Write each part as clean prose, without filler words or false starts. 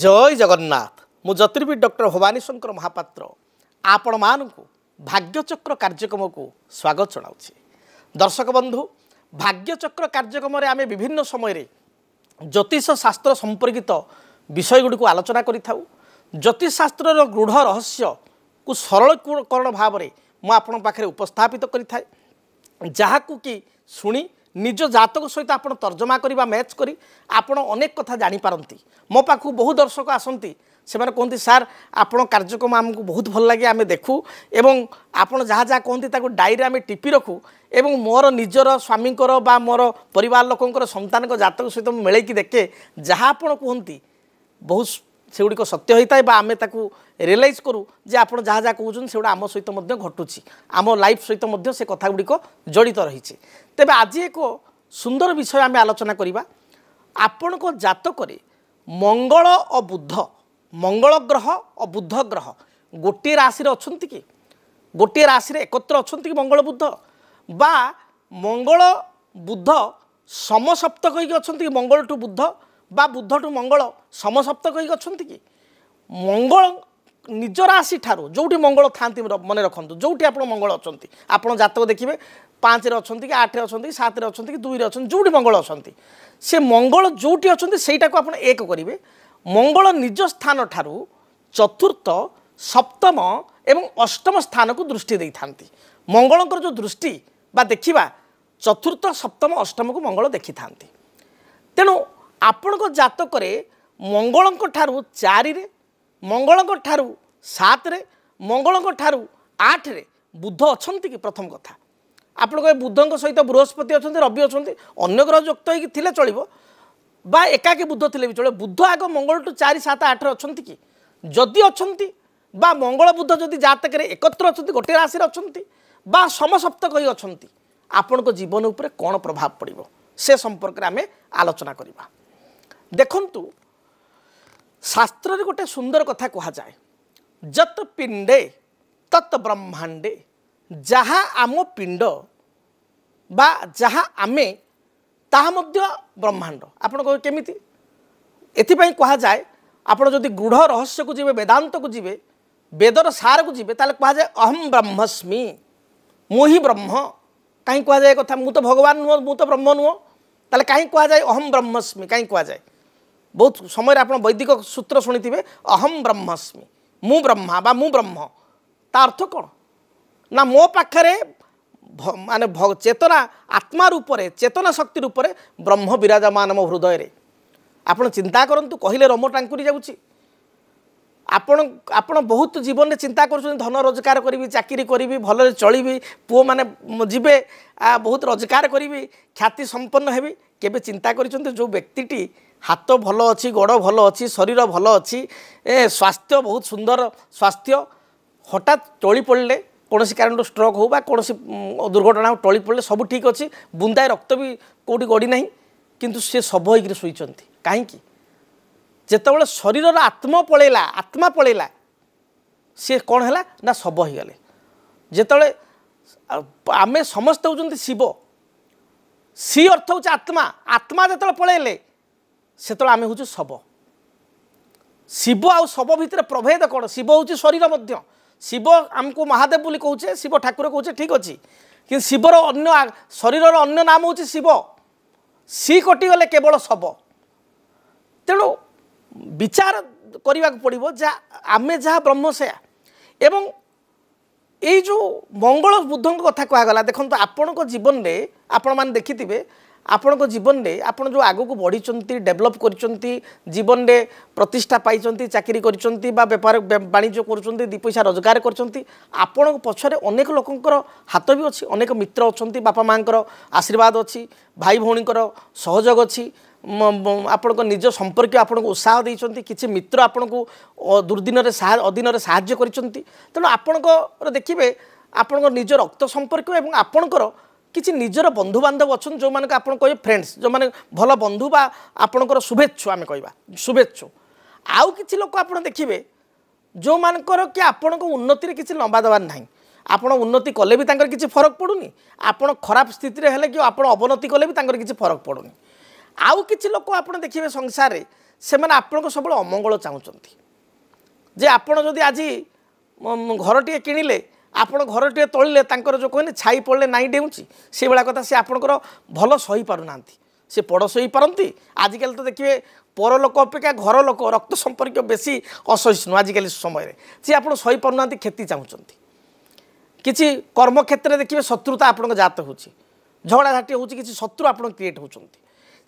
जय जगन्नाथ मु ज्योतिर्विद डॉक्टर भवानी शंकर महापात्र आपण मानू भाग्यचक्र कार्यक्रम को स्वागत जनाऊँ। दर्शक बंधु भाग्यचक्र कार्यक्रम आम विभिन्न समय ज्योतिष शास्त्र संपर्कित विषय गुड़ी को आलोचना करूँ। ज्योतिष शास्त्र गूढ़ रहस्य को सरलीकरण भाव में मुझे पाखे उपस्थापित करें जहाँकू कि शुणी निज जातक सहित आप तर्जमा करवा मैच करी आपण अनेक कथा जानीपारती। मो पाखु बहु दर्शक आसती से कहते सार आपण कार्यक्रम आमको बहुत भल लगे आम देखू एवं आपण जहाँ जहाँ कहती डायरी आम टिपी रखू एवं मोर निजर स्वामींकर बा मोर परिवार लोकंकर संतान जातक सहित मिलैकी देखे जहाँ आपण कहती बहुत सेगुड़िक सत्य होता है आम ताकू रियलाइज करूँ जे आप जहाँ जहाँ कहते से आम सहित घटुची आम लाइफ सहित से कथा गुड़िक जड़ित रही। तेबे आज एक सुंदर विषय आम आलोचना करवा। आपण को जातक मंगल और बुध मंगल ग्रह और बुध ग्रह गोटे राशि अच्छी कि गोटे राशि एकत्र अच्छा कि मंगल बुध बा मंगल बुध समसप्तक होगी अच्छा कि मंगल टू बुध बा बुध टू मंगल समसप्तक होगी अच्छा कि मंगल निज राशि ठारू जोटी मंगल था मन रखु जोटी आप मंगल अच्छा आप जातक देखिए 5 रे अच्छा कि 8 रे अच्छा कि 7 रे अच्छा कि 2 रे अच्छा जोटी मंगल अच्छा से मंगल जोटी अच्छा से आप एक करेंगे मंगल निज स्थान ठारू चतुर्थ सप्तम एवं अष्टम स्थान को दृष्टि दे था। मंगलंकर जो दृष्टि बा देखा चतुर्थ सप्तम अष्टम को मंगल देखी था। तेणु आपण जातक मंगल ठारू 4 रे मंगल ठारू 7 रे मंगल ठारू 8 रे बुध अच्छा कि प्रथम कथा आपण बुध सहित बृहस्पति अच्छा रवि अच्छा अन्य ग्रह युक्त होते चलो बा एकाकी बुध थे भी चलो बुध आग मंगल टू 4 7 8 अच्छा कि जदि अच्छा बा मंगल बुध जदि जातक एकत्र अच्छा गोटे राशि अच्छा बा समसप्तक हो अच्छा आपण को जीवन उपर कौन प्रभाव पड़ो से संपर्क में आम आलोचना करवा। देखंतु शास्त्र गोटे सुंदर कथा कह जाए जत पिंडे तत् ब्रह्मांडे जहाँ आम पिंड बा जहाँ आमे ताहा मध्य ब्रह्मांड आपण केमिति एथिपाई कहा जाए आपण जदि गूढ़ रहस्य को जीवे वेदांत को जीवे वेदर सार को जीवे ताले कहा जाए अहम ब्रह्मस्मि मुहि ब्रह्म कहीं कहा जाए कथा मु तो भगवान नुह मु तो ब्रह्म नुह ताले कहीं कहा जाए अहम ब्रह्मस्मि कहीं कहा जाए बहुत समय आप वैदिक सूत्र शुणी अहम ब्रह्मस्मि मु ब्रह्मा बा मु ब्रह्म ता अर्थ कौन ना मो पाखरे माने चेतना आत्मा रूप से चेतना शक्ति रूप से ब्रह्म विराजमान मो हृदय रे आपण चिंता करंतु कहले रोम टांकुरी जाउची आपण बहुत जीवन में चिंता कर धन रोजगार करी चाकरी करी भल चलि पुओ माने जीवे बहुत रोजगार करी ख्याति संपन्न हेबी केबे चिंता करिसंते जो व्यक्तिटी हाथ भल अच्छी गोड़ भल अच्छी शरीर भल अच्छी स्वास्थ्य बहुत सुंदर स्वास्थ्य हठात टोली पड़े कौन कारण स्ट्रोक हो कौन दुर्घटना टोली पड़े सब ठीक अच्छी बुंदाए रक्त भी कौटी गड़ी ना किंतु से शब होकर शोचती कहीं जितेबाला शरीर आत्मा पलैला सी कौन है ना शब हो गले जिते आम समस्ते होती शिव सी अर्थ हूँ आत्मा आत्मा जो पलैले से आम हूँ शब शिव आ शब भितर प्रभेद कौन शिव हूँ शरीर मध्य शिव आमको महादेव बोली कहे शिव ठाकुर कहे ठीक अच्छे कि शिवर अन्य शरीर अन्य नाम हूँ शिव सी कटिगले केवल शब तेणु विचार करने को पड़ो आमे जहाँ ब्रह्म से एवं ये जो मंगल बुध कथा कहगला देखो आपण जीवन में आपण मैंने देखिथे आपण जीवन में आपण जो आगू को बढ़ी डेभलप कर जीवन में प्रतिष्ठा पाई चाकरी कर बेपार वाणिज्य कर पैसा रोजगार कर पछरे अनेक लोकंर हाथ भी अच्छी अनेक मित्र अच्छा बापा माँ आशीर्वाद अच्छी भाई भौणी सहयोग अच्छी आपण निज संपर्क आपण को उत्साह देते किसी मित्र आपण को दुर्दिन अधीन साहाय्य कर तेणु आपण देखिए आपण निज रक्त संपर्क और आपणकर किसी निजर बंधु बांधव अच्छा जो मैंने आप कहे फ्रेंड्स जो मैंने भल बंधु बा आपणकर शुभेच्छु आम कह शुभेच्छु आउ कि लोक आप देखिए जो मानकर कि आपण को उन्नति किसी लंबा देवार ना आपण उन्नति कले भी किसी फरक पड़ूनी आपण खराब स्थिति हेले कि आप अवनति कले भी किसी फरक पड़ूनी आउ कि लोक आप देखिए संसार से आपको सब अमंगल चाहते जे आपण जदि आज घर टे किणिले आपण घर टे तोलिले जो कहने छाई पड़े नाई डेउची से भाया कथा से आपंकर भल सही पारना से पड़ सही पारती आजिकल तो देखिए पर लोक अपेक्षा घर लोक रक्त संपर्क बेसी असहिष्णु आजिकल समय सी आप सही पारना क्षति चाहते किसी कर्म क्षेत्र में देखिए शत्रुता आपण जात हो झगड़ा झाटी हो कि शत्रु आप क्रिएट होती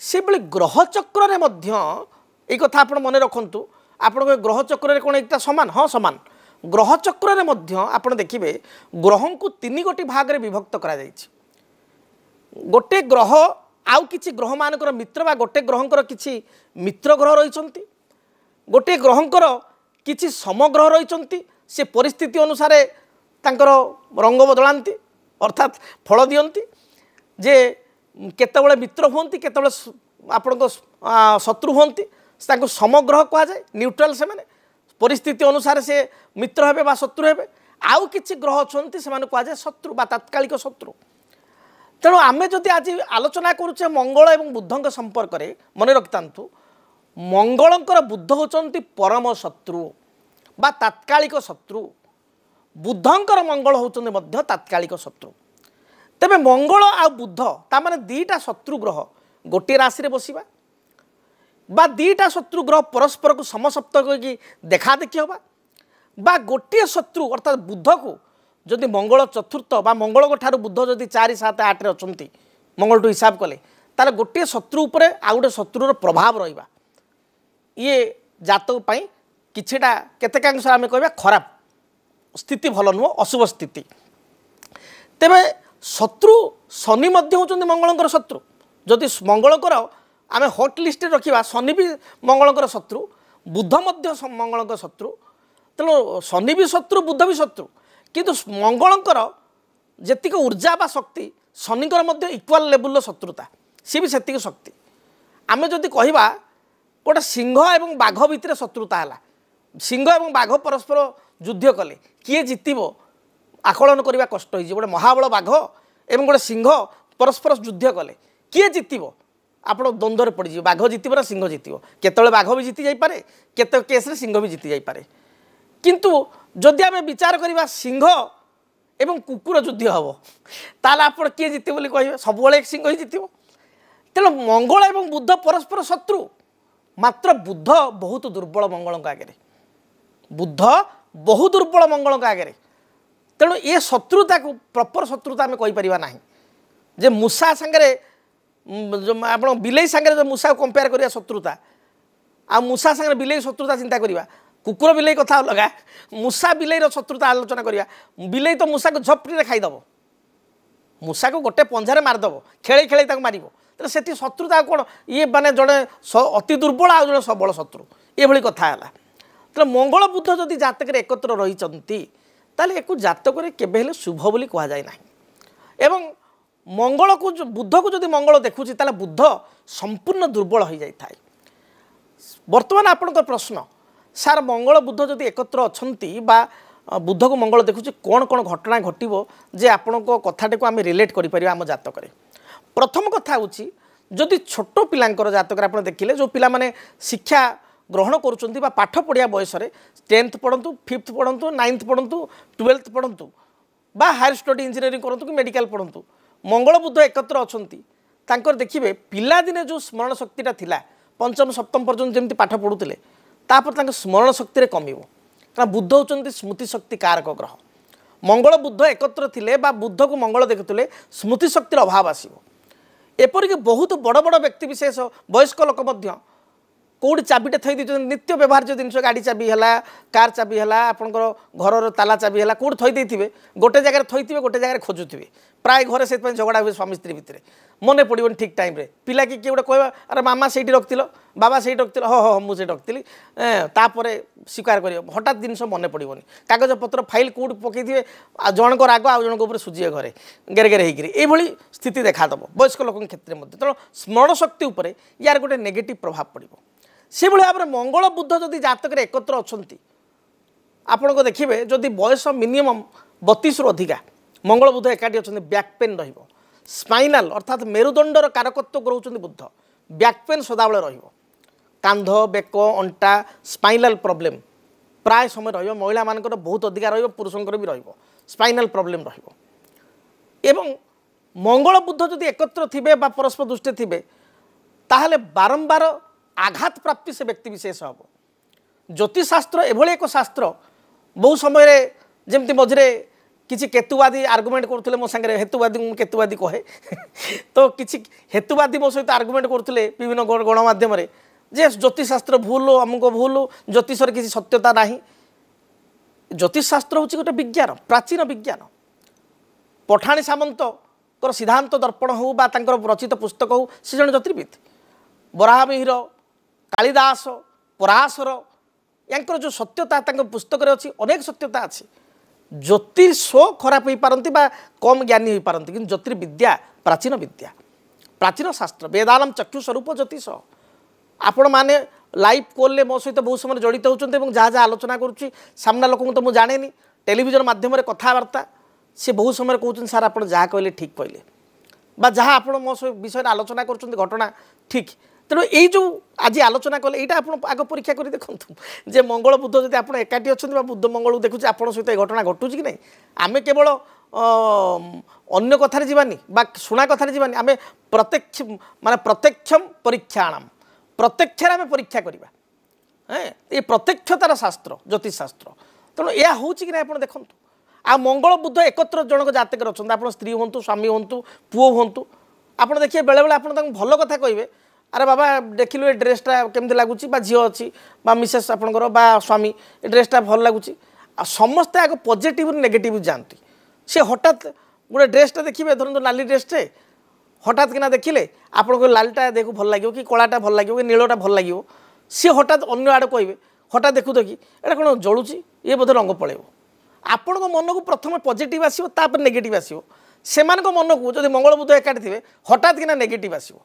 से ग्रह चक्र में कथा आप मन रखु आप ग्रह चक्र कौन एक सामान हाँ सामान ग्रह चक्र में आप देखिए ग्रह को 3 गोटी भाग में विभक्त करा गोटे ग्रह आउ किछि ग्रह मानकर मित्र बा गोटे ग्रहंकर किछि मित्र ग्रह रही गोटे ग्रहंकर किछि समग्रह रही से परिस्थिति अनुसार तांकर रंग बदलांती अर्थात फल दियंती जे केतबेले मित्र होंती केतबेले आपनको शत्रु होंती तांको समग्रह कहा जाए न्यूट्रल से माने परिस्थिति अनुसार से मित्र हेबे बा शत्रु हेबे आउ किछि ग्रह अछंती से माने कहा जाए शत्रु बा तात्कालिक शत्रु तेणु आम जदि आज आलोचना करुचे मंगल और बुद्ध संपर्क में मन रखिता मंगलंकर बुद्ध होचंती परम शत्रु बा तात्कालिक शत्रु बुद्धंकर मंगल होचंती मध्य तात्कालिक शत्रु तेबे मंगल आ बुद्ध ता माने दीटा शत्रु ग्रह गोटे राशि रे बसिबा बा दीटा शत्रु ग्रह परस्पर को समसप्तक होगी देखा देखी होबा बा गोटे शत्रु अर्थात बुद्ध को जदि मंगल चतुर्थ बा मंगल ठार बुद्ध जदि 4 7 8 रे अछंती मंगल टू हिसाब कले तार गोटे शत्रु उपरे आ गोटे शत्रुर प्रभाव रहिबा ये जातक पई किछिटा केतेकांश आम कहबा खराब स्थिति भल नुह अशुभ स्थिति तेबे शत्रु शनि मध्य होचंती मंगलंकर शत्रु जदि मंगलकर आम हॉट लिस्ट रखा शनि भी मंगलंकर शत्रु बुद्ध मध्य मंगलंकर शत्रु तेणु शनि भी शत्रु बुद्ध भी शत्रु किंतु मंगलंकर जेतिक ऊर्जा बा शक्ति शनिकर मध्य इक्वाल लेवल शत्रुता सी भी सेतिक शक्ति आम जदि कहवा गोटे सिंह और बाघ भितर शत्रुता है सिंह और बाघ परस्पर युद्ध कले किए जितब आकलन करने कष्ट हो गोटे महाबल बाघ और गोटे सिंह परस्पर युद्ध कले किए जितब आप द्वंद्व पड़े बाघ जितब ना सिंह जितब केतले बाघ भी जीति जापे केत केस सिंह भी जीति जापे किंतु जदि आम विचार करवा सिंह एवं कुकुर युद्ध हम ताल आप किए जीते बोली कहे सब सिंह ही जीतब तेणु मंगल और बुद्ध परस्पर शत्रु मात्र बुद्ध बहुत दुर्बल मंगल आगे बुद्ध बहुत दुर्बल मंगल आगे तेणु ये शत्रुता को प्रपर शत्रुता आम कहीपर ना जे मूषा सांगे आप बिलई सांगे जो मूषा को कंपेयर करिया शत्रुता आ मूषा सांगे बिलई शत्रुता चिंता करिया कुकुर बिलई कथा अलगा मूषा बिलई शत्रुता आलोचना करिया बिलई तो मूषा को झपटी खाईदेव मूषा को गोटे पंजारे मारिदेव खेले खेले मारिब तो से शत्रुता कौन ये माने जड़े अति दुर्बल आ जड़े सबल शत्रु ये कथा है तो मंगल बुद्ध जदि जातक एकत्र रही एक जातक केबे शुभ बोली कह जाए ना एवं मंगल को बुद्ध को जदि मंगल देखुची ताले बुद्ध संपूर्ण दुर्बल हो जाए बर्तमान आपन प्रश्न सार मंगल बुद्ध जदि एकत्र अछंती बा बुद्ध को मंगल देखुची कौन कौन घटना घटो जे आपण कथाटे को आम रिलेट करें आम जातक प्रथम कथा होची जदि छोट पिलांकर जातक आप देखिले जो पिला माने शिक्षा ग्रहण करुँच पाठ पढ़िया बयस 10th पढ़ु 5th पढ़ु 9th पढ़ु 12th पढ़ु बा हायर स्टडी इंजीनियरिंग करूँ कि मेडिकल पढ़ु मंगल बुद्ध एकत्र अछंती तांकर देखिए पिलादिने जो स्मरण शक्तिटा थिला पंचम सप्तम पर्यंत जमी पाठ पढ़ुते तापर स्मरण शक्ति कमिब कारण बुद्ध होचंती स्मृति शक्ति कारक ग्रह मंगल बुद्ध एकत्र थिले बा बुद्ध को मंगल देखुले स्मृति शक्तिर अभाव आसिबो एपरिक बहुत बड़ बड़ व्यक्ति विशेष वयस्क लोक कौट चाबीटे थी दी नित्य व्यवहार्य जिन गाड़ी चाबी है कार चाबी है आपंकर घर ताला चाबी है कौट थी गोटे जगह थी गोटे जगह खोजुवे प्राय घर से झगड़ा हुए स्वामी स्त्री भितर मन पड़ोन ठीक टाइम रे पिला कि किए गोटे कह अरे मामा से रखी बाबा से रखी हाँ हाँ मुझे रखी तापर स्वीकार कर हठात जिन मन पड़ोनी कागज पत्र फाइल कौट पकई जनक राग आउ जनक सुझे घरे गेरे गेरे होकर ये स्थिति देखादेव वयस्क लोक क्षेत्र में तेणु स्मरण शक्ति उपर यार गोटे नेगेटिव प्रभाव पड़ो से भाव में मंगल बुद्ध जदि जातक एकत्र अछंती आपण को देखिए जदि बयस मिनिमम 32 रु अधिका मंगल बुद्ध एकाठी अच्छा बैक पेन स्पाइनाल अर्थात मेरुदंडर कारकत्व करोचंती बुद्ध बैक पेन सदाबले कांध बेक अंटा स्पाइनाल प्रॉब्लम प्राय समय रहिबो महिला मानकर बहुत अधिकार रहिबो पुरुषंकर भी रहिबो स्पाइनाल प्रॉब्लम रहिबो एवं मंगल बुध जदि एकत्र थिबे बा परस्पर दृष्टि थिबे ताहले बारंबार आघात प्राप्ति से व्यक्ति विशेष हम ज्योतिषशास्त्र एभली एक शास्त्र बहु समय जमती मझे किसी केतुवादी आर्गुमेंट करते मो सागर हेतुवादी केतुवादी कहे तो किसी हेतुवादी मो सहित आर्गुमेंट करते विभिन्न गणमाध्यम जे ज्योतिषशास्त्र भूल अमुक भूल ज्योतिषर किसी सत्यता नहीं ज्योतिषशास्त्र हूँ गोटे विज्ञान प्राचीन विज्ञान पठाणी सामंत सिद्धांत दर्पण हो बा रचित पुस्तक हो से जन ज्योतिर्विद बराहमिहिर कालिदास पराशर यांकर जो सत्यता पुस्तक अच्छी अनेक सत्यता अच्छी ज्योतिष खराब हो पारती कम ज्ञानी हो पारती कि ज्योतिर्विद्या प्राचीन शास्त्र वेदालम चक्षु स्वरूप ज्योतिष आपण मैंने लाइव कॉल मो सहित बहुत समय जड़ित होती जहाँ जहाँ आलोचना करुच्ची सामना लोक तो मुझे जाने टेलीविजन माध्यम कथबार्ता सी बहुत समय कहते सार आप जहाँ कहले ठीक कहले बा जहाँ आप मो विषय आलोचना कर घटना ठीक तेणु यही जो आज आलोचना कले यहाँ आग परीक्षा कर देखूँ जे मंगल बुध जब आप एकाठी अच्छा बुध मंगल देखुचे आप सहित घटना घटुच कि नहीं आम केवल अन्य कथार जीवानी बा शुणा कथार जीवानी आम प्रत्यक्ष माने प्रत्यक्षम परीक्षाणाम प्रत्यक्ष आम परीक्षा करवा ये प्रत्यक्षतार शास्त्र ज्योतिष शास्त्र तेणु यह हूँ कि नहीं आप देखूँ आ मंगल बुध एकत्र जनक जातक अच्छा आप स्त्री हूँ स्वामी हूँ पुओ हूँ आप देखिए बेले बेले आप भल कथा कहे अरे बाबा देखिलु ये ड्रेसटा केमती लगुच झी अच्छी मिसेस आपंकर स्वामी ये ड्रेसटा भल लगुच समस्ते आगे पॉजिटिव नेगेटिव जाती सी हठात गोटे ड्रेसटा देखिए धरत नाली ड्रेसटे हठात किना देखिले आपको लालटा देखो भल लगे कि कलाटा भल लगे कि नीलटा भल लगे सी हठात अन्य आड़े कहे हठात देखु देखि एटा कौन जलुची ये बोधे रंग पलैब आपण मन को प्रथम पॉजिटिव आसो नेगेटिव आसो से मन को जब मंगल बुध एकाठी थे हठात किना नेगेटिव आसो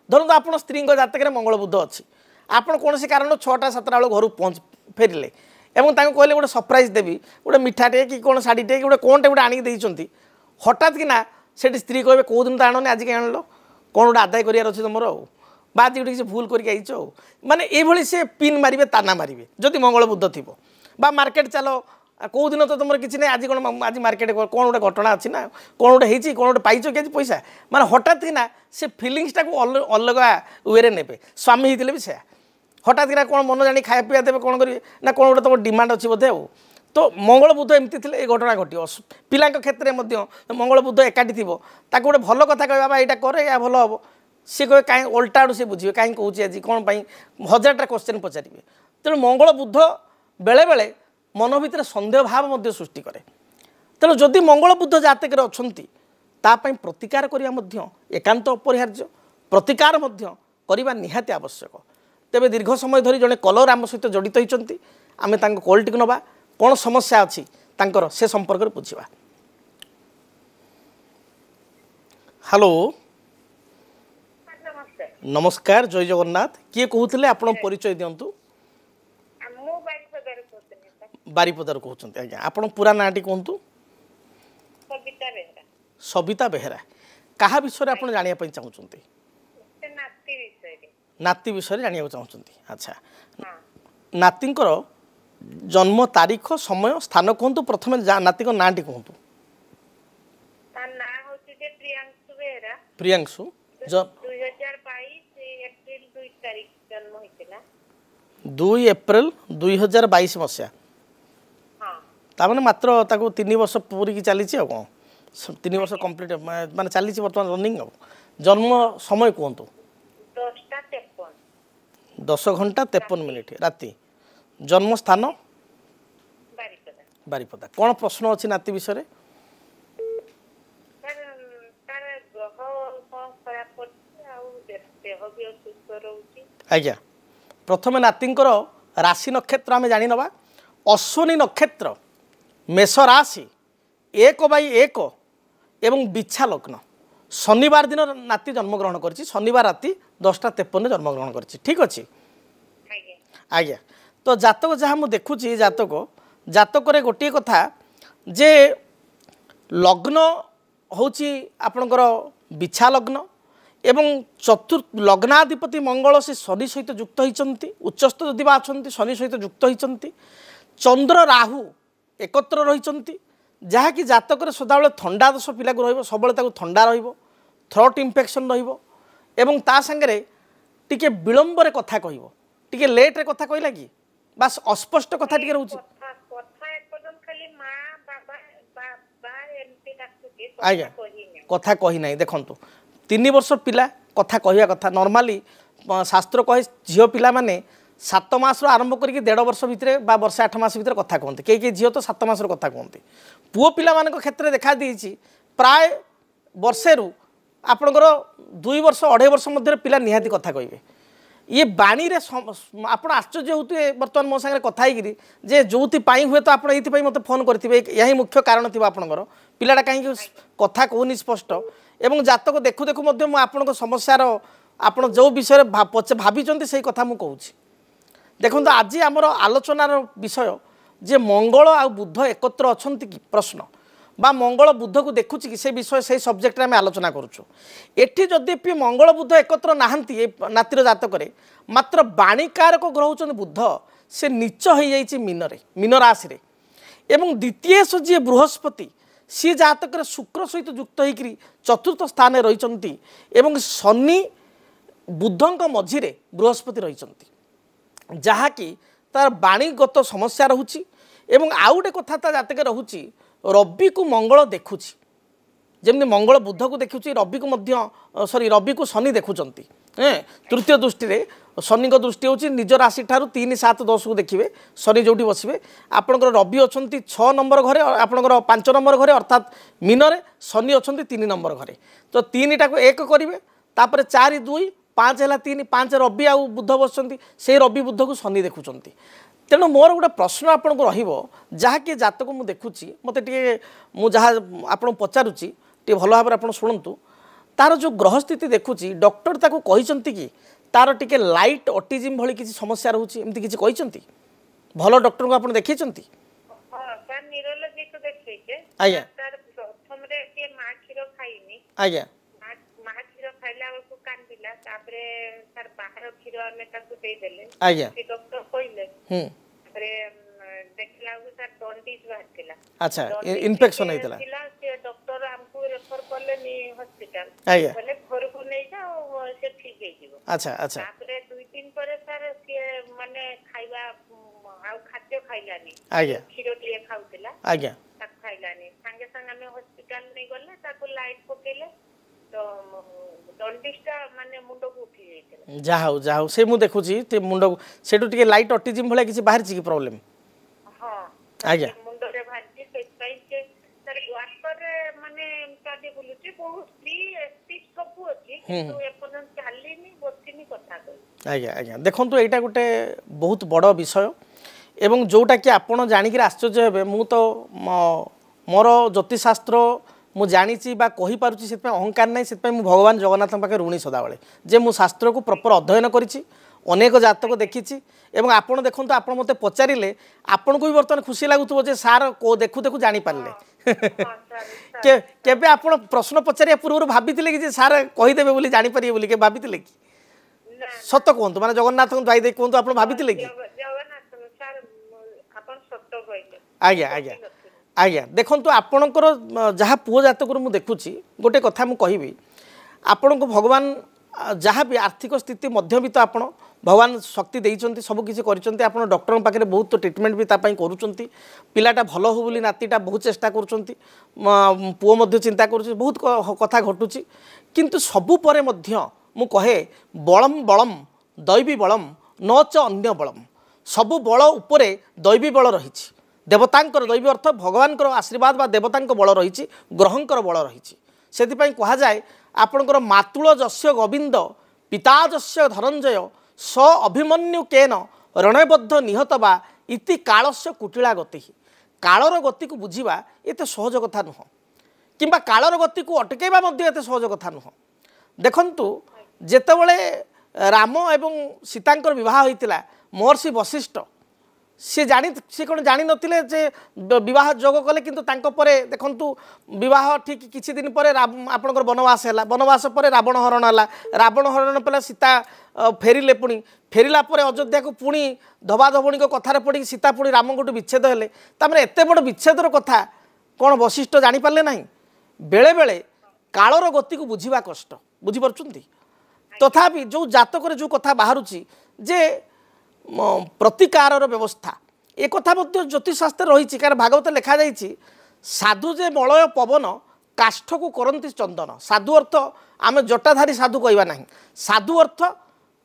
धरत आप स्त्री जातक मंगल बुध अच्छी आपड़ कौन कारण 6टा 7टा बेल घर पहुँच फेरिले और कहले गोटे सरप्राइज देवी गोटे मिठाटे कि कौन शाढ़ीटे कि गोटे कौनटे गोटे आनिक हठात किना से स्त्री कहे कौ दिन तो आणनी आज कहीं आणल कौन गोटे आदाय करार अच्छे तुम आज गोटे किसी भूल करके माने ये से पिन मारे ताना मारे जदि मंगल बुध थी मार्केट चलो कौ दिन तो तुम किसी नहीं आज कौन आज मार्केट कौन गोटे घटना अच्छी ना कौन गोटे होती कौन गोटे पाइच कि पैसा माने हठात किना से फिलिंगसटा को अलग वे ने स्वामी होते भी से हठात किना कौन मन जानी खाया पीवा देवे कौन करेंगे ना कौन गोटे तुम डिमांड अच्छी बोधे तो मंगल बुध एमती थे ये घटना घट पिला क्षेत्र में मंगल बुध एकाठी थी गोटे भल कथा कह बाबा यहाँ करे या भल हम सी कहे कहीं उल्टा आड़ सी बुझे कहीं कौच आज कौन 1000टा क्वेश्चन पचारे तेणु मंगल बुध बेले बेले मन भितर सन्देह भाव सृष्टि करे तेणु जदि मंगल बुध जातक अच्छा प्रतिकार करवा एकांत अपरिहार्य प्रतिकार करवा निहाती आवश्यक तेरे दीर्घ समय धरी जड़े कलर आम सहित जड़ित होती आम कॉल टी नवा कौन समस्या अच्छी तांकर से संपर्क में बुझा। हेलो नमस्कार जय जगन्नाथ किए कहते आप परिचय दिंतु बारिपदार कहते आज्ञा आप पूरा नाटी कहतु सबिता बेहेरा क्या विषय आप जानापी चाहते नाती विषय जाना चाहते अच्छा नाती जन्म तारीख समय स्थान कहतु प्रथम नाती नाटी कहतु प्रियांशु 2 एप्रिल 2022 मसीहा ताने मात्र 3 वर्ष पूरी की चली कौन 3 वर्ष कंप्लीट माने चली बर्तमान रनिंग जन्म समय कहतु 10 घंटा 53 मिनिट राति जन्म स्थान बारिपदा कौन प्रश्न अच्छी नाती विषय आज्ञा प्रथम नातींकर राशि नक्षत्र आम जानी नवा अश्विनी नक्षत्र मेष राशि 1/1 एवं बिछा लग्न शनिवार दिन नाती जन्मग्रहण कर शनिवार राति 10:53 जन्मग्रहण कर ठीक अच्छे आज्ञा तो जातक जहाँ मुझे देखुची जातक गोटे कथा जे लग्न हूँ आपणकर बिछा लग्न एवं चतुर्थ लग्नाधिपति मंगल से शनि सहित युक्त होती उच्चस्थ जदि अच्छा शनि सहित युक्त होती चंद्र राहु एकत्र रही जहाँकि जातक सदाबले थंडा दोष पिला को सब थंडा थ्रोट इन्फेक्शन एवं ता संगे टिके विलंब कथा कह टिके लेट रे कथा कहला कि बास अस्पष्ट कथा टिके रहउची आज्ञा कथा कही ना देखु 3 वर्ष पिला कथा कहवा कथा नॉर्मली शास्त्र कहे झील पिला माने 7 मास आरंभ करके 1.5 वर्ष भितर वर्ष 8 मास भितर कथा कहते कई झील तो 7 मास कथा कहते पुओ पिला मान क्षेत्र में देखा दी प्राय वर्षे रु आपणकर 2 वर्ष 2.5 वर्ष मध्य पिला निहाती कथा कहे ये बाणी रे आप आश्चर्य होते बर्तमान मो सागर कथा जे जो हुए तो आप मत फोन करेंगे यही मुख्य कारण थी आपंकर पिलाटा कहीं कथा कहूनी स्पष्ट एवं जातक देखु देखु आपण समस्यार आप जो विषय भाभी से कथा मुझे कहूँ देखो आज आमर आलोचनार विषय जे मंगल आ बुध एकत्र अच्छा कि प्रश्न बा मंगल बुध को देखुची कि से विषय से सब्जेक्ट आम आलोचना करुचु एठी जदि मंगल बुध एकत्र नहांती नातिर जातक मात्र बाणीकारक ग्रह होचन बुध से नीच हो जाइए मीन राशि रे एवं द्वितीय जी बृहस्पति सी जातक शुक्र सहित युक्त होकर चतुर्थ स्थान रही एवं शनि बुधों मझिरे बृहस्पति रही जहाँकि तार बाणीगत समस्या रोची एवं आउ गोटे कथा ता जातक रोची रवि को मंगल देखुची जमी मंगल बुध को देखुची रवि को सॉरी रवि को शनि देखुंट तृतीय दृष्टि रे शनि दृष्टि हूँ निज राशि ठार 3, 7, 10 को देखिए शनि जो बसवे आपंकर रवि अच्छा 6 नंबर घरे आपंकर 5 नंबर घरे अर्थात मीन रे शनि अच्छा 3 नंबर घरे तो 3 टाक 1 करेंगे तापर 4, 2, 5 है 3, 5 रवि आ बुध बस से रवि बुध को शनि देखुंट तेणु मोर गोटे प्रश्न आपन को रही जातक मुझे देखुची मत मुझे पचारुची टे भल भाव आप शुणु तार जो ग्रह स्थिति देखुची डॉक्टर ताको कहिसंती कि तार टिके लाइट ऑटिज्म भली किसी समस्या रहउची एमती किसी कहिसंती भल डॉक्टर को आपन देखैसंती हां सर न्यूरोलॉजी को देखैके आज्ञा सर प्रथम रे के मां खीरो खाइनी आज्ञा मां खीरो खाइला को कांदिला तापरे सर बाहर खीरो में ताको दे देले आज्ञा से डॉक्टर कहले तापरे देखला को सर डॉन्डिस बाहरतिला अच्छा इन्फेक्शन हेतला से डॉक्टर हमको रेफर करले नी हॉस्पिटल आज्ञा बोले घर को नहीं जाओ से ठीक हे जीवो अच्छा अच्छा तापरे 2-3 पर सर से माने खाइबा आ खाद्य खाइलानी आज्ञा खीरो लिए खाउतिला आज्ञा तक खाइलानी संगे संग हमें हॉस्पिटल नहीं गले ताको लाइट पकेले तो डॉन्डिसटा माने मुंडो को उठी जाइतला जाहौ से मु देखुची ते मुंडो सेटू टिके लाइट ऑटिज्म भले किसी बाहर ची प्रॉब्लम हां आज्ञा मुंडो रे भाजी से सर वाटर माने कादे बोलुची बहुत फ्री स्पीच सबु अछि तो एपन चालीनी बसिनी कथा कहि आज्ञा आज्ञा देखंतु एटा गोटे बहुत बड़ विषय एवं जोटा कि आपण जानिक आश्चर्य हेबे मु तो मोर ज्योतिषशास्त्र मु जानी बा कहि पारुची से अहंकार नहीं से मु भगवान जगन्नाथ पाखे ऋणी सदाबले जे मु शास्त्र को प्रॉपर अध्ययन करिछि अनेक जातक देखिछि एवं आपण देखंतु आपण मते पचारिले आपण को भी बर्तमान खुशी लागुथबो जे सार को देखु देखु जानि पारले केबे आपण प्रश्न पचारिया पूर्व भाबितिले कि जे सार कहि देबे बोली जानि परिए बोली के भाबितिले कि सत्य कहंतु माने जगन्नाथ को दाई दे कहंतु आपण भाबितिले कि जगन्नाथ सर आपण सत्य कहिले आज्ञा आज्ञा आज्ञा देखंतु आपणकर जहाँ पुओ जातक मु देखुची गोटे कथा मु कहिबी आपण को भगवान जहाँ भी आर्थिक स्थिति मध्यवित्त आपण भगवान शक्ति देइचंती सब किसी करिचंती आपण डॉक्टर पाखे बहुत ट्रीटमेंट भी तापाई करूचंती पिलाटा भल हो बोली नातीटा बहुत चेष्टा करूचंती पुओ मध्य चिंता करूची बहुत कथा घटुची किंतु सबु परे मध्य मु कहे बलम बलम दैवी बलम न च अन्य बलम सबु बल उपरे दैवी बल रहिछि देवतांकर दैवी अर्थ भगवानकर आशीर्वाद बा देवतांक बल रही ग्रहंकर बल रही से कह जाए आपणकर मातुल जस्य गोविंद पिता जस्य धनंजय स अभिमन्यु केन रणबद्ध निहत बा इति कालस्य कुटिला गति कालर गति को बुझा एत सहज कथा नुह किंबा कालर गति को अटकेबा एत सहज कथा नुह देखंतु जेतेबेले राम एवं सीतांकर विवाह होइतिला महर्षि वशिष्ठ सी सी कौन जानी नथिले जे विवाह जोग कले किंतु तांको परे देखंतु विवाह ठीक किछि दिन परे आपनकर वनवास हैला वनवास परे रावण हरण हैला रावण हरण पले सीता फेरिले पुणी फेरिला परे अयोध्या को पुणी धबाधबणी को कथार पड़ी सीता पुणी राम को विच्छेद हेले तामने एते बड़ विच्छेदर कथा कौन वशिष्ठ जानी पारले नहीं बेले बेले कालर गति को बुझीबा कष्ट बुझी परछुंती तथापि जो जातक जो कथा बाहरुची जे प्रतिकार व्यवस्था एक कथा ज्योतिष शास्त्र रही कारण भागवत लिखा जाइए साधु जे मलय पवन काष्ठ को करती चंदन साधु अर्थ आम जटाधारी साधु कहवा ना साधु अर्थ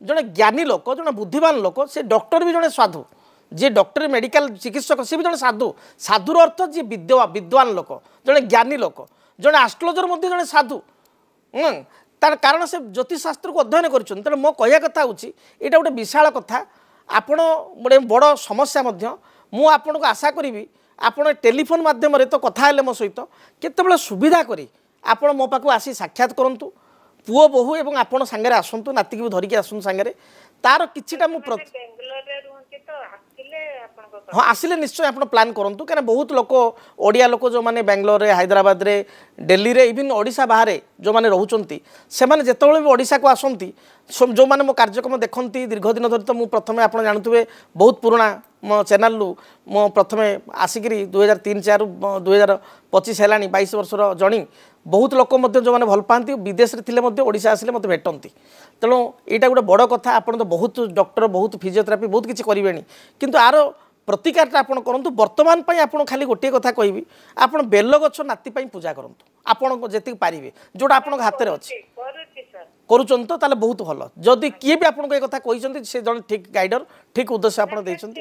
जड़े ज्ञानी लोक जड़े बुद्धिमान लोक से डॉक्टर भी जड़े साधु जी डॉक्टर मेडिकल चिकित्सक सी भी जड़े साधु साधुर अर्थ जी विद्वान लोक जड़े ज्ञानी लोक जड़े आस्ट्रोलजर जड़े साधु तार कारण से ज्योतिष शास्त्र को अध्ययन कर मो कह कथा हूँ यहाँ गोटे विशाल कथा आपण गोटे बड़ समस्या मु आपन को आशा करी आपण टेलीफोन माध्यम तो कथा हेले मो सहित केतबेले सुविधा करी आपण मो पाखु आसी साक्षात करंतु पुओ बहु एवं आपण सांगरे आसंतु नाती भी धरिकी आसंतु सांगरे तार किछिटा मु हाँ आसिले निश्चय आप प्लान करूँ क्या बहुत लोक ओडिया लोक जो मैंने बेंगलोर हैदराबाद रे दिल्ली रे इवन ओडिशा बाहर जो मैंने रोचंती से मैंने जितेबाला भी ओडिशा को आसंती जो मैंने मो कार्यक्रम देखती दीर्घ दिन धरी तो मुझे प्रथम आप जानते बहुत पुराना मो चैनल मो प्रथम आसिक 2003-04 2025 है 22 वर्षर जनी बहुत लोक जो मैंने भल पाती विदेश में ओडिशा आसिले मत भेटती तेणु यहाँ गोटे बड़ कथा आपन तो बहुत डॉक्टर बहुत फिजियोथेरापी बहुत किसी करें किंतु आर प्रतिकारटा आपन करंतु वर्तमान पई आपन खाली गोटे कथा कहबी आपन बेल गछ नाती पई पूजा करंतु आपन जेति पारिबे जोटा आपन हाथ रे अछि करूचन तो ताले बहुत भल जदि किए भी आपन को कथा कहिसंती से जण ठीक गाइडर ठीक उद्देश्य आपन दैछंती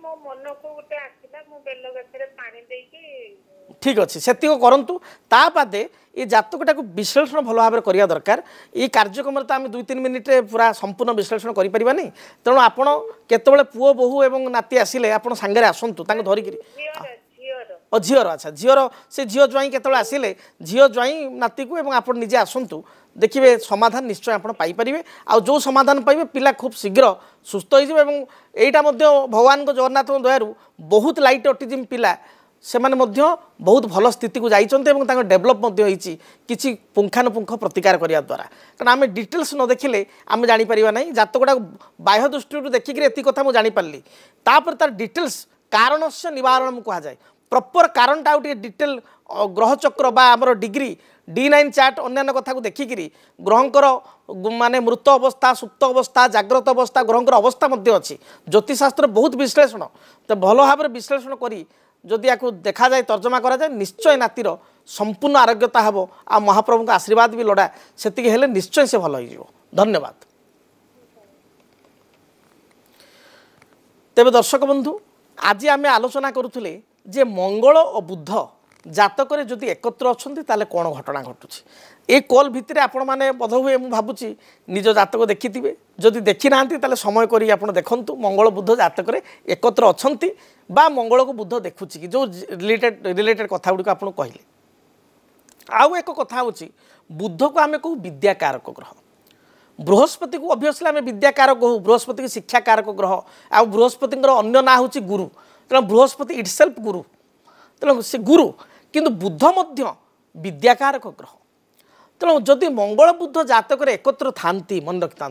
मो मन को गोटे आसिला मो बेल गछ रे पानी देकी ठीक अच्छे से करूँ ता बादे ये जातकटा को विश्लेषण भल भाव करने दरकार ये कार्यक्रम तो आम 2-3 मिनिट पूरा संपूर्ण विश्लेषण करें तेणु आपड़ केतबेले पुओ बहु एवं नाती आसिले आप सांगे आसतु धरिकी झीर अच्छा झीर से झील ज्वाई केतबेले आसिले झील ज्वाई नाती को एवं आप निजे आसतु देखिए समाधान निश्चय आप पाइपर आ जो समाधान पाइबे पिला खूब शीघ्र सुस्थ होटा भगवान को जगन्नाथ दयारू बहुत लाइट ऑटिज्म पिला से माने बहुत भल स्थिति को जाइए डेभलप किसी पुंखानुपुंख प्रतिकार करने द्वारा कारण आम डिटेल्स न देखिले आम जापर ना जातकटा बाह्य दृष्टि देखिक एति कथा मुझे जापारी तापर तार डिटेल्स कारण से निवारण कहुए प्रॉपर कारणटा गोटे डिटेल ग्रह चक्र आमर डिग्री D9 चार्ट अन्य कथा को देखिक ग्रहंकर माने मृत अवस्था सुप्त अवस्था जाग्रत अवस्था ग्रहंकर अवस्था अच्छी ज्योतिषशास्त्र बहुत विश्लेषण तो भल भाव विश्लेषण करी जदि या देखा जाए तर्जमा करा जाए निश्चय नातीर संपूर्ण आरोग्यता हम आ महाप्रभु का आशीर्वाद भी लोड़ा सेतिके हेले निश्चय से भल हो धन्यवाद। तेबे दर्शक बंधु आज आम आलोचना करुले जे मंगल और बुध जातक जदि एकत्र अच्छा ताले कौन घटना घटुची ए कॉल भितर आपण मैंने बोध हुए मुझे भावुची निज जातक देखिथे जदि देखी ना ताले समय करी आपण देखंतु मंगल बुध जातक एकत्र अच्छी बा मंगल को बुध देखुची कि जो रिलेटेड कथा गुड़िक आपको कहले आउ एक कथा हूँ बुध को आम कहू विद्याकारक ग्रह बृहस्पति को ऑब्वियसली आम विद्याकारक कहू बृहस्पति की शिक्षाकारक ग्रह आ बृहस्पति अन्य ना हूँ गुरु तेना बृहस्पति इटसेल्फ गुरु तेणु से गुरु किंतु बुध मध्य विद्याकारक ग्रह तेणु जदि मंगल बुध जातक एकत्र थांती मन रखि था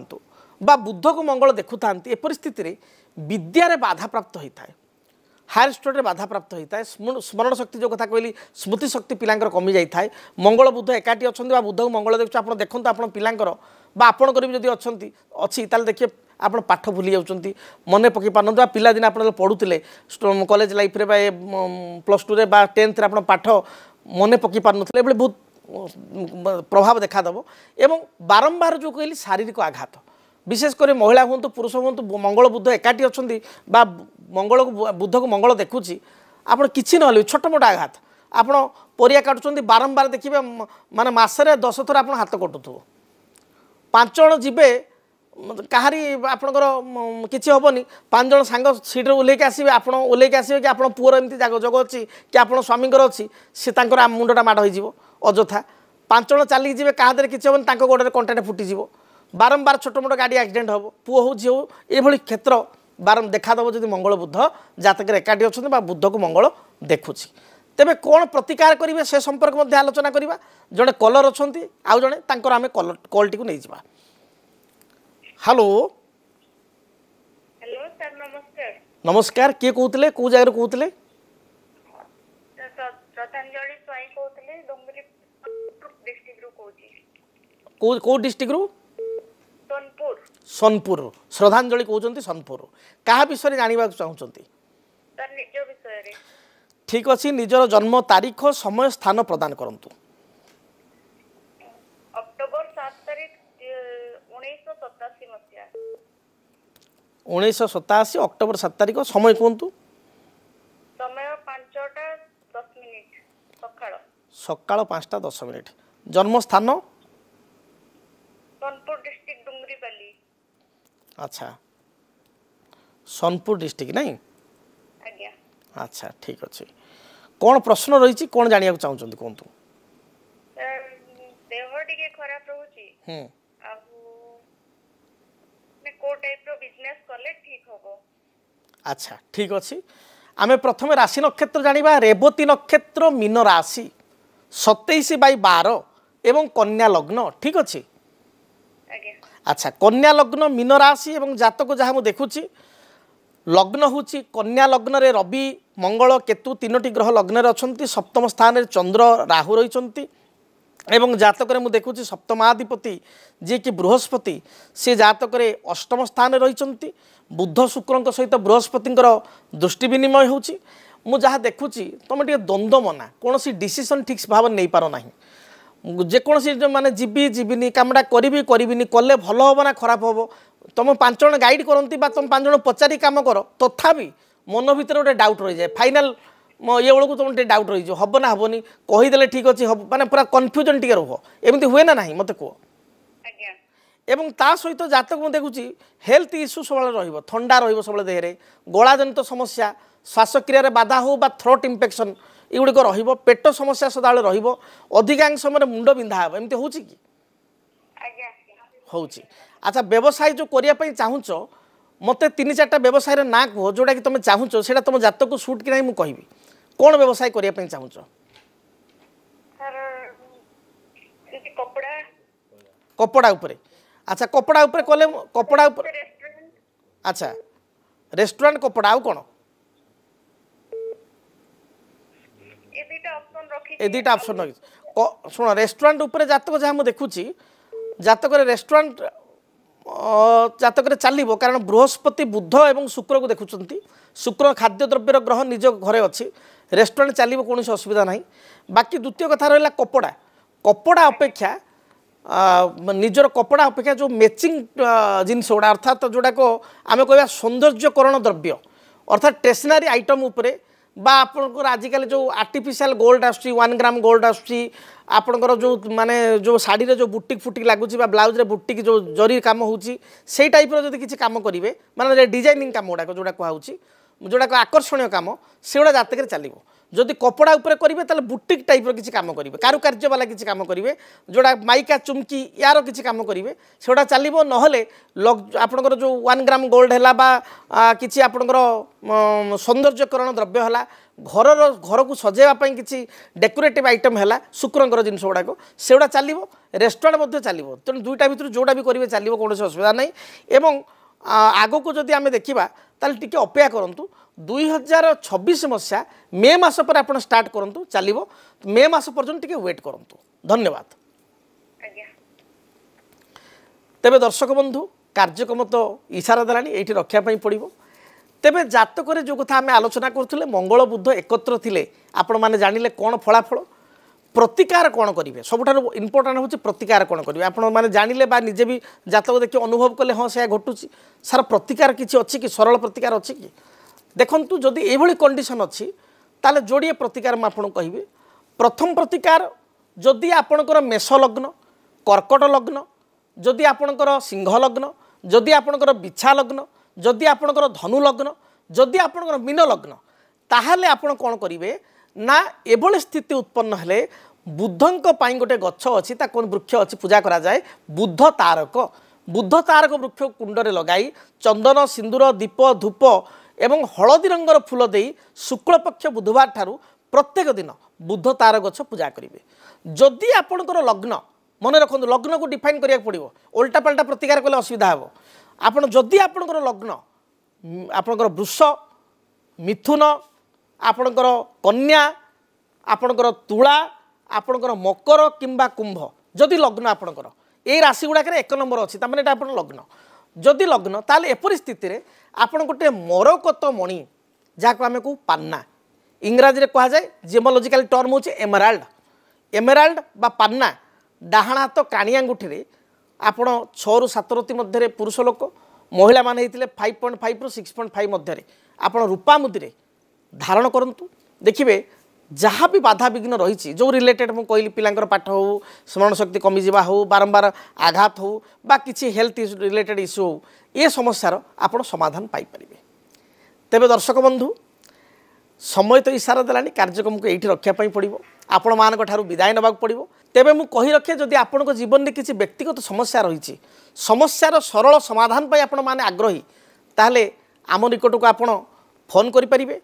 बा बुध को मंगल देखु था ए परिस्थिति रे विद्यारे बाधा प्राप्त होता है हायर स्टडी बाधा प्राप्त होता है स्मरण शक्ति जो कथा कहली स्मृति शक्ति पिलांकर कमी जाई थाए मंगल बुध एकाठी अच्छा बुध को मंगल देखु आप देखते आप पिलांकर बा आपणकर भी जदि अच्छी ताले देखिए आप पाठ भूली जाऊँच मन पकई पार पिला दिन आप पढ़ुले कॉलेज लाइफ रे +2 रे 10th आप पाठ मन पकई पार ना बहुत प्रभाव देखादेव एवं बारंबार जो कहली शारीरिक आघात विशेषकर महिला हूँ पुरुष हूँ मंगल बुध एकाठी अच्छा मंगल को बुध को मंगल देखुची आप कि ना छोट मोट आघात आप परिया काटुंट बारंबार देखिए माने मसरे 10 थर आप हाथ कटुव 5 जण जीवे कहारी आपणकर किसी हेनी 5 जण सांग सीट्रे ओह्लैक आसवे आप ओह्लैक आसवे कि आप पुअर एमती जग अच्छी कि आप स्वामीर अच्छी सी मुंडा माड़ हो अଯଥା 5 जण चलिक जी क्या किसी हेनी गोड़े कंटाटे फुटीज बारंबार छोट मोट गाड़ी एक्सीडेंट हम पुओ हो झी हो ये क्षेत्र बार देखादेव जदि मंगल बुध जातक एकाठी अच्छा बुध को मंगल देखुची तेबे कौन प्रतिकार करेंगे से संपर्क मध्य आलोचना करवा जड़े कलर अच्छा आउ जड़े आम कॉल टी नहीं जावा। हेलो हेलो सर नमस्कार। नमस्कार किए कहते कौ जगह कहते श्रद्धांजलि स्वाई कहते डुंगरी डिस्ट्रिक्ट रू कौ डिस्ट्रिक्ट रू सोनपुर सोनपुर श्रद्धांजलि कहते सोनपुर क्या विषय जानवा चाहते सर निज विषय ठीक अच्छे निजर जन्म तारीख समय स्थान प्रदान करंतु। अक्टोबर 7 तारीख 1987 मसीहा 1987 अक्टोबर 7 तारीख समय कहतु समय 5टा 10 मिनिट सकाळ सकाळ 5टा 10 मिनिट जन्म स्थान सोनपुर डिस्ट्रिक्ट डुंगरीपाली। अच्छा सोनपुर डिस्ट्रिक्ट नहीं आज्ञा अच्छा ठीक अच्छे कौन प्रश्न रही कौन जानिया चाहते कहतु सर देह टिके खराब रहउची आ ने को टाइप रो बिजनेस करले ठीक होबो। अच्छा ठीक अच्छे आमे प्रथम राशि नक्षत्र जानिबा रेवती नक्षत्र मीन राशि 27/12 एवं कन्या लग्न ठीक अच्छे। आज्ञा अच्छा कन्या लग्न मीन राशि एवं जातक जहाँ मुझे देखुची लग्न हूँ कन्या लग्न रे रवि मंगल केतु तीनोटी ग्रह लग्न अच्छा सप्तम स्थान रे चंद्र राहु रही एवं जातक मुझे देखुची सप्तमाधिपति जी कि बृहस्पति से जातक अष्टम स्थान रही बुध शुक्र सहित बृहस्पति दृष्टि विनिमय होची मु जहाँ देखुची तुम टे द्वंद्व मना कौन डिसीजन ठीक भाव नहीं पार ना जेकोसी माने जीवी जीविनी कामटा करी कले भल हम ना खराब हम तुम 5 जन गाइड करती तुम 5 जन पचारि कम कर तथापि मन भर गोटे डाउट रही जाए फाइनाल ये बेलू तुम डाउट रही हम ना हेनी कहीदे ठीक अच्छे माने पूरा कन्फ्यूजन टी रुह एमती हुए ना ना मत कह एवं ता सहित जातक मुझे देखुची हेल्थ इश्यू सब थंडा सब देहरे गलाजनित समस्या श्वासक्रिय बाधा हो बा थ्रोट इन्फेक्शन युड़िक रेट समस्या सदाबले रधिकांश समय मुंड बिंधा हे एमती हूँ कि हूँ। अच्छा व्यवसाय जो करने चाहूच मत 3-4टा व्यवसाय ना कह जोटा कि तुम चाहूच से तुम जातक को सुट कि नहीं मुझे कौन व्यवसाय करने चाहूच कपड़ा उपरे। अच्छा कपड़ा उपरे कले कपड़ा उपरे अच्छा रेस्टोरेंट कपड़ा आउ कौन ए दुटा ऑप्शन रखी शुण रेस्टोरेंट उपरे जातक जहाँ मुझे देखुची जातक रेस्टोरेंट जातक चलो कारण बृहस्पति बुध एवं शुक्र को देखुं शुक्र खाद्य द्रव्यर ग्रह निज घरे अच्छी रेस्टोरेंट चलो कौन असुविधा ना बाकी द्वितीय कथा रहा कपड़ा कपड़ा अपेक्षा निजर कपड़ा अपेक्षा जो मैचिंग जिनस गुड़ा अर्थात जोड़ा को आम कह सौंदर्यकरण द्रव्य अर्थात स्टेशनरी आइटम उपरे बा आपनकर आजिकल जो आर्टिफिशियल गोल्ड आसुची 1 ग्राम गोल्ड आसुची आपनकर जो माने जो साड़ी रे जो बुटीक फुटिक लगुची बा ब्लाउज रे बुटीक जो जरी काम होउची सेई टाइप रो जदि किछि काम करिवे माने डिजाइनिंग काम गुडा जोड़ा कहउची जोड़ा आकर्षणीय काम सेगुड़ा जातक चलो जदि कपड़ा उपरे करेंगे ताले बुटीक टाइप किसी काम करेंगे कारुकार्य वाला किसी काम करेंगे जोड़ा माइका चुमकी यार किसी काम करेंगे सेगुड़ा चलो नहले आपणकर जो 1 ग्राम गोल्ड है कि आपणकर सौंदर्यकरण द्रव्य है घर को सजाइवाई किसी डेकोरेटिव आइटम है शुक्रंकर जिनस गुड़ाक सेगुड़ा चलो रेस्टोरेंट चलो तेणु दुईटा भर जोड़ा भी करेंगे चलो कौन असुविधा नहीं एवं आग को जदि आम देखा ताल टिके अपेक्षा करूँ 2026 मसीहा मे मास पर आप स्टार्ट करूँ चलो मे मास पर्यंत टिके वेट करूँ। धन्यवाद। तेबे दर्शक बंधु कार्यक्रम तो इशारा देलानी ये रखापी पड़ो तेबे जातक जो कथा आम आलोचना करुले मंगल बुध एकत्र थिले आपण माने जानिले कौन फलाफल प्रतिकार कौन करेंगे सबुठ इम्पोर्टाट हूँ प्रतिकार कौन करेंगे आपण मैंने जानिले बा निजे भी जातक देखिए अनुभव कले हाँ से घटुची सार प्रतिकार किसी अच्छी कि सरल प्रतिकार अच्छी कि देखु जदि ये कंडीशन अच्छी ताले जोड़िए प्रतिकार मुझे कहि प्रथम प्रतिकार जदि आपणकर मेष लग्न कर्कट लग्न जदि आपणकर सिंह लग्न जदि आपणकर बिछा लग्न जदि आपणकर धनु लग्न जदि आपणकर मीन लग्न ताहले आपण कौन करेंगे ना एभली स्थिति उत्पन्न हेले बुद्धंक पाई गोटे गछ अच्छी कौन वृक्ष अच्छी पूजा करा जाए बुद्ध तारक बुद्ध तारक वृक्ष कुंडरे लगाई चंदन सिंदूर दीप धूप एवं हलदी रंगर फूल दे शुक्ल पक्ष बुधवार ठारू प्रत्येक दिन बुद्ध तार गछ पूजा करेंगे। जदि आपणकर लग्न मन रखु लग्न को डिफाइन करा पड़ो ओल्टा पाल्टा प्रतिकार कले असुविधा हे आपड़ जदि आपणकर लग्न आपणकर वृष मिथुन आपणकर कन्या आपणकर तुला आपणकर मकर किंबा कुंभ जदि लग्न आपणकर ए राशि गुड़ाक 1 नंबर अच्छी तमें आप लग्न जदि लग्न ताल एपरी स्थित में आपड़ गोटे मरकत मणि जहाँ आम कहू पान्ना इंग्राजी कह जाए जेमोलॉजिकल टर्म हूँ एमेराल्ड एमेराल्ड बा पान्ना डाहाण हाथ काणी आंगुठी आपण 6 ରୁ 7 रति मध्य पुरुष लोक महिला माने 5.5 ରୁ 6.5 मध्य आपण रूपा मुद्रे धारण करंतु देखिए जहाँ भी बाधा विघ्न रही जो रिलेटेड मुझे कहली पिलांकर पाठ हो स्मरण शक्ति कमिजा हो बारंबार आघात हो बा किसी हेल्थ रिलेटेड इश्यू हो ये समस्यार आप समाधान पाइपर। तेबे दर्शक बंधु समय तो इशारा देलानी कार्यक्रम को यही रखापी पड़ो आपण मान विदाय नवा पड़ो। तेबे मु कही रखे जदि आपण जीवन में किसी व्यक्तिगत समस्या रही समस्यार सरल समाधान पाई आपण माने आग्रही ताहले आम निकट को आपण फोन करें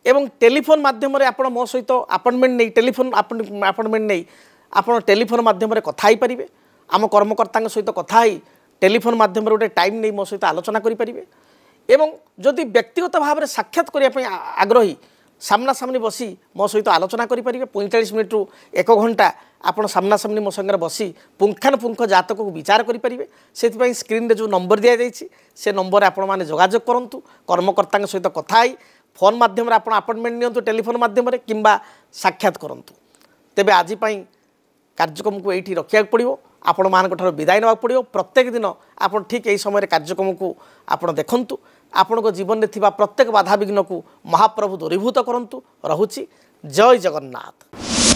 एवं टेलीफोन माध्यम आप मो सहित अपॉइंटमेंट नहीं टेलीफोन अपॉइंटमेंट नहीं आप टेलीफोन माध्यम कथा ही पारिबे आम कर्मकर्ता सहित कथा ही टेलीफोन माध्यम गोटे टाइम नहीं मो सहित आलोचना करें एवं जदि व्यक्तिगत भाव में साक्षात करने आग्रही सामना सामनी बसी मो सहित आलोचना करें 45 मिनट रू 1 घंटा आप सामना सामनी मो संगे बसी पुंखानुपुंख जातक को विचार करेंगे से स्क्रीन रे जो नंबर दि जाइए से नंबर आपण मैंने जोगाजोग करूँ कर्मकर्ता सहित कथा ही फोन माध्यम आप अपॉइंटमेंट नियंतु टेलीफोन माध्यम किंबा साक्षात करूँ। तेबे आज कार्यक्रम को ये रखा पड़ो आपण मान विदाय नवा पड़ो प्रत्येक दिन आप ठीक यही समय कार्यक्रम को आप देखु आपण जीवन में थिबा प्रत्येक बाधा विघ्न को महाप्रभु दूरीभूत करंतु। रहुछि जय जगन्नाथ।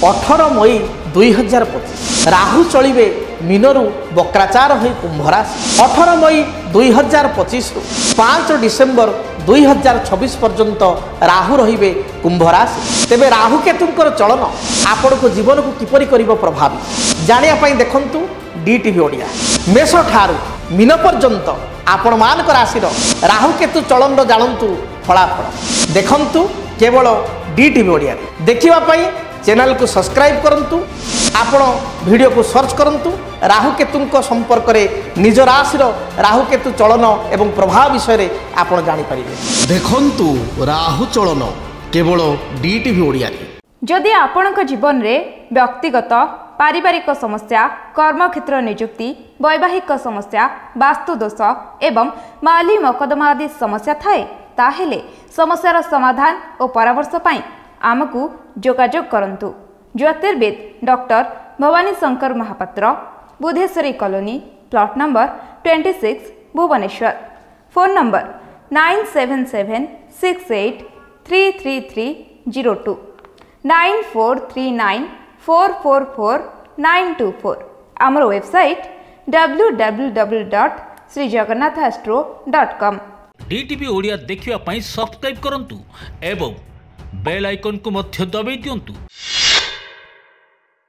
18 मई 2025 राहु चलिबे मीनरु बक्राचार होई कुंभ राशि 18 मई 2025 रु 5 डिसेम्बर 2026 पर्यंत राहु रहिबे कुंभ राशि। तेबे राहु केतुंकर चलन आपण को जीवन को किपरि करिवो प्रभावित जानिया पई देखंतु डीटीवी ओडिया मेष ठारू मीन पर्यंत आपण मानक राशिर राहु केतु चलन जानतु फलाफल देखंतु केवल डीटीवी ओडिया देखिबा पई चैनल को सब्सक्राइब करंतु आपण वीडियो को सर्च करंतु राहु केतु संपर्क में निज राशि राहु केतु चलन एवं प्रभाव विषय रे आपण जानि परिबे देखंतु राहु चलन केवल डीटीवी ओडिया। जदि आपणक जीवन रे व्यक्तिगत पारिवारिक समस्या कर्मक्षेत्र नियुक्ति वैवाहिक समस्या वास्तु दोष एवं माली मकदमा आदि समस्या थाए ताहेले समस्यार समाधान और परामर्श पाई आमको जोगाजोग करंतु। ज्योतिर्विद doctor Bhabani Shankar Mahapatra Budheswari colony plot number 26 Bhubaneswar phone number 9776833302 9439444924 आमर वेबसाइट www.srijagannathastro.com। डीटीवी ओडिया देखिवा पई सब्सक्राइब करंतु एवं बेल आइकन को मध्य दबाई दियंतु।